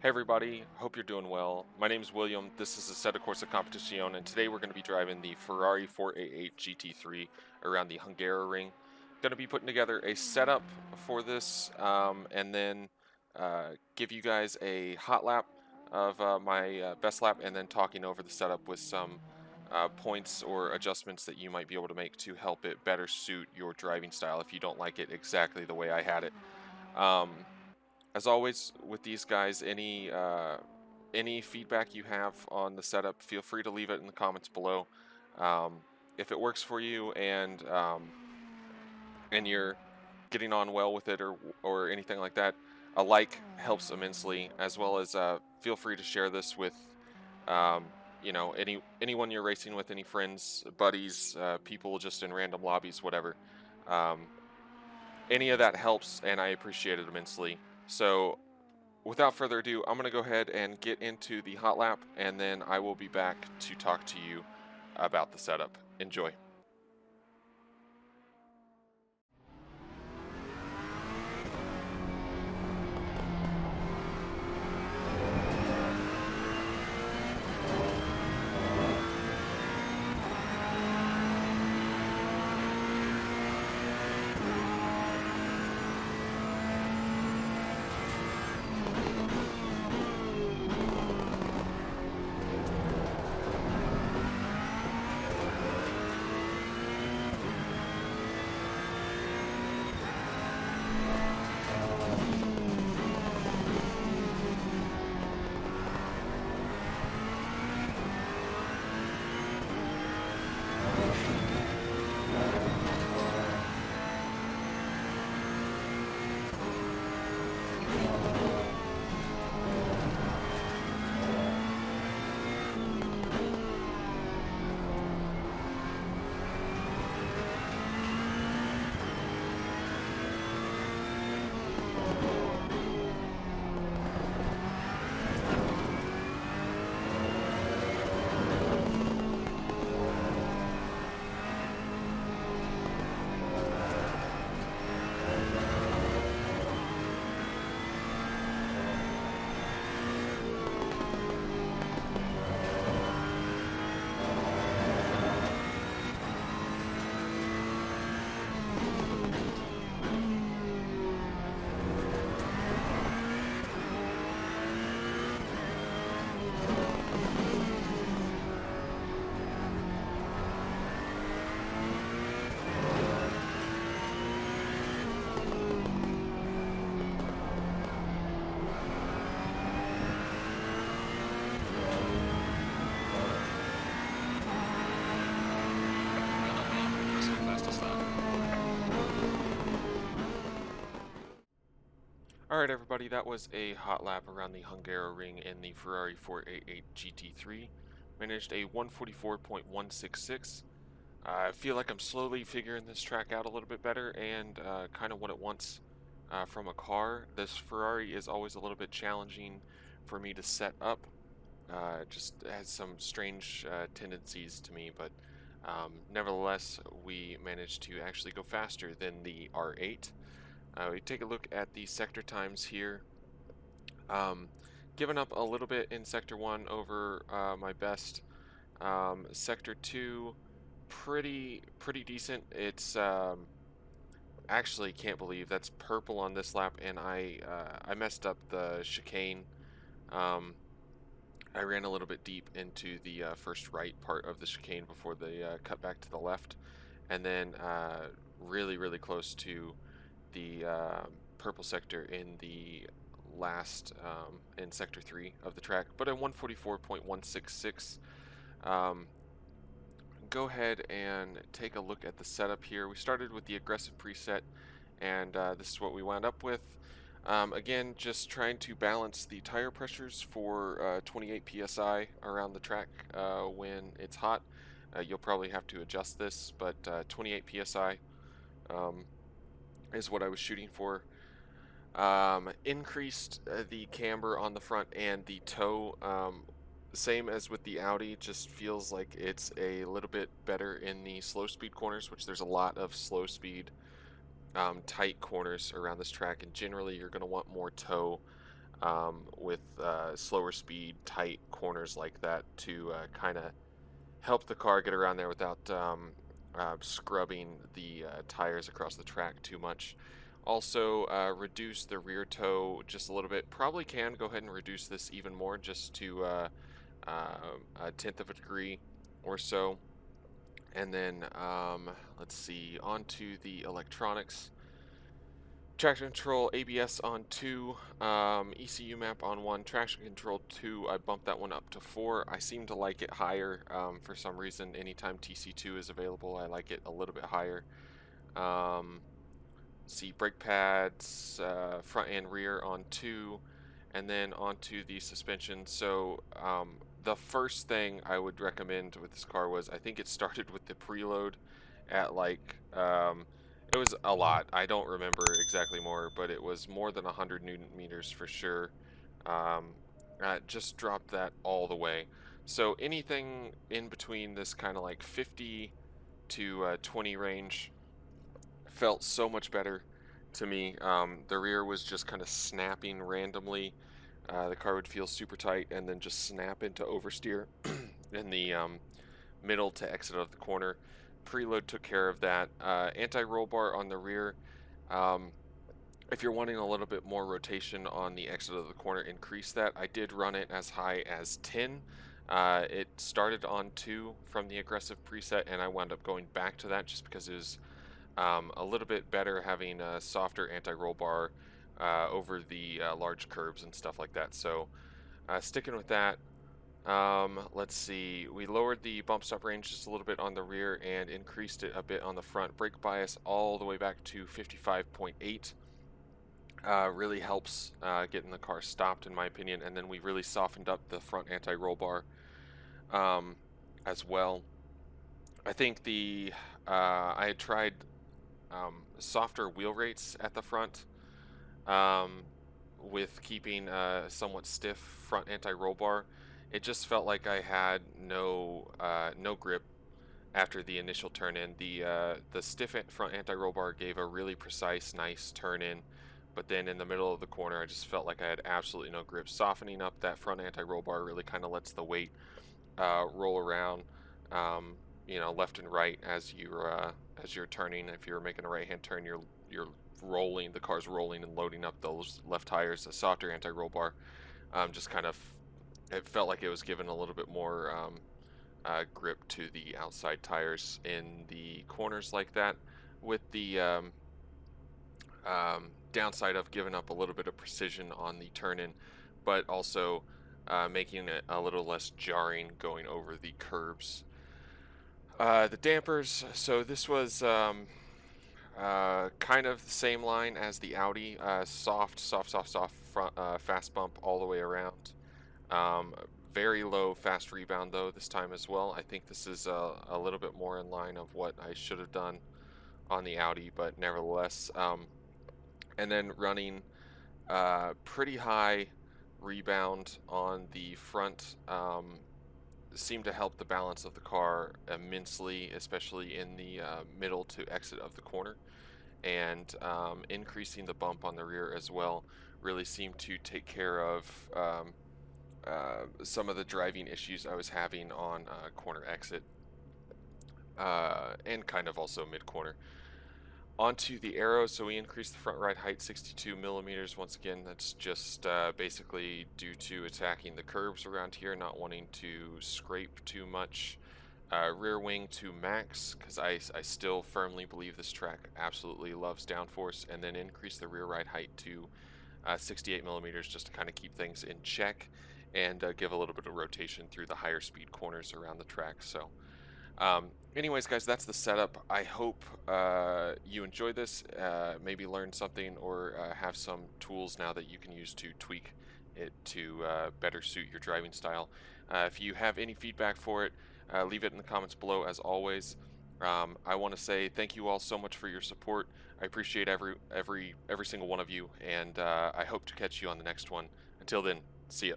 Hey everybody, hope you're doing well. My name is William. This is a Set of Corsa Competizione, and today we're going to be driving the Ferrari 488 GT3 around the Hungaroring. Going to be putting together a setup for this, and then give you guys a hot lap of my best lap, and then talking over the setup with some points or adjustments that you might be able to make to help it better suit your driving style if you don't like it exactly the way I had it. Um, as always with these guys, any feedback you have on the setup, feel free to leave it in the comments below. If it works for you and you're getting on well with it or anything like that, a like helps immensely. As well as feel free to share this with anyone you're racing with, any friends, buddies, people just in random lobbies, whatever. Um, any of that helps, and I appreciate it immensely. So without further ado, I'm going to go ahead and get into the hot lap, and then I will be back to talk to you about the setup. Enjoy. Alright everybody, that was a hot lap around the Hungaroring in the Ferrari 488 GT3. Managed a 144.166. I feel like I'm slowly figuring this track out a little bit better and kind of what it wants from a car. This Ferrari is always a little bit challenging for me to set up. Just has some strange tendencies to me, but nevertheless, we managed to actually go faster than the R8. We take a look at the sector times here. Given up a little bit in Sector 1 over my best. Sector 2, pretty decent. It's actually can't believe that's purple on this lap, and I messed up the chicane. I ran a little bit deep into the first right part of the chicane before they cut back to the left, and then really close to the purple sector in the last in sector 3 of the track, but at 144.166. Go ahead and take a look at the setup here. We started with the aggressive preset, and this is what we wound up with. Again, just trying to balance the tire pressures for 28 psi around the track when it's hot. You'll probably have to adjust this, but 28 psi is what I was shooting for. Increased the camber on the front and the toe. Same as with the Audi, just feels like it's a little bit better in the slow speed corners, which there's a lot of slow speed tight corners around this track, and generally you're going to want more toe with slower speed, tight corners like that to kind of help the car get around there without scrubbing the tires across the track too much. Also, reduce the rear toe just a little bit. Probably can go ahead and reduce this even more, just to a tenth of a degree or so. And then let's see, onto the electronics. Traction control, ABS on 2, ECU map on 1, traction control 2, I bumped that one up to 4. I seem to like it higher for some reason. Anytime TC2 is available, I like it a little bit higher. See, brake pads, front and rear on 2, and then onto the suspension. So the first thing I would recommend with this car was, I think it started with the preload at like it was a lot. I don't remember exactly more, but it was more than 100 Newton meters for sure. Just dropped that all the way. So anything in between this kind of like 50 to 20 range felt so much better to me. The rear was just kind of snapping randomly. The car would feel super tight and then just snap into oversteer in the middle to exit of the corner. Preload took care of that. Anti-roll bar on the rear. If you're wanting a little bit more rotation on the exit of the corner, increase that. I did run it as high as 10. It started on 2 from the aggressive preset, and I wound up going back to that just because it was a little bit better having a softer anti-roll bar over the large curbs and stuff like that. So sticking with that. Let's see, we lowered the bump stop range just a little bit on the rear and increased it a bit on the front. Brake bias all the way back to 55.8. Really helps getting the car stopped, in my opinion. And then we really softened up the front anti-roll bar as well. I think I had tried softer wheel rates at the front with keeping a somewhat stiff front anti-roll bar. It just felt like I had no grip after the initial turn in. The stiff front anti-roll bar gave a really precise, nice turn in, but then in the middle of the corner, I just felt like I had absolutely no grip. Softening up that front anti-roll bar really kind of lets the weight roll around, left and right as you're turning. If you're making a right-hand turn, you're rolling. The car's rolling and loading up those left tires. A softer anti-roll bar just kind of, it felt like it was given a little bit more grip to the outside tires in the corners like that, with the downside of giving up a little bit of precision on the turn-in, but also making it a little less jarring going over the curbs. The dampers, so this was kind of the same line as the Audi, soft front, fast bump all the way around. Very low fast rebound though this time as well. I think this is a little bit more in line of what I should have done on the Audi, but nevertheless. And then running pretty high rebound on the front seemed to help the balance of the car immensely, especially in the middle to exit of the corner. And increasing the bump on the rear as well really seemed to take care of some of the driving issues I was having on corner exit and kind of also mid-corner. Onto the arrows, so we increased the front ride height 62 millimeters. Once again, that's just basically due to attacking the curbs around here, not wanting to scrape too much. Rear wing to max, because I still firmly believe this track absolutely loves downforce, and then increase the rear ride height to 68 millimeters just to kind of keep things in check and give a little bit of rotation through the higher speed corners around the track. So anyways, guys, that's the setup. I hope you enjoyed this, maybe learned something, or have some tools now that you can use to tweak it to better suit your driving style. If you have any feedback for it, leave it in the comments below as always. I want to say thank you all so much for your support. I appreciate every single one of you, and I hope to catch you on the next one. Until then, see ya.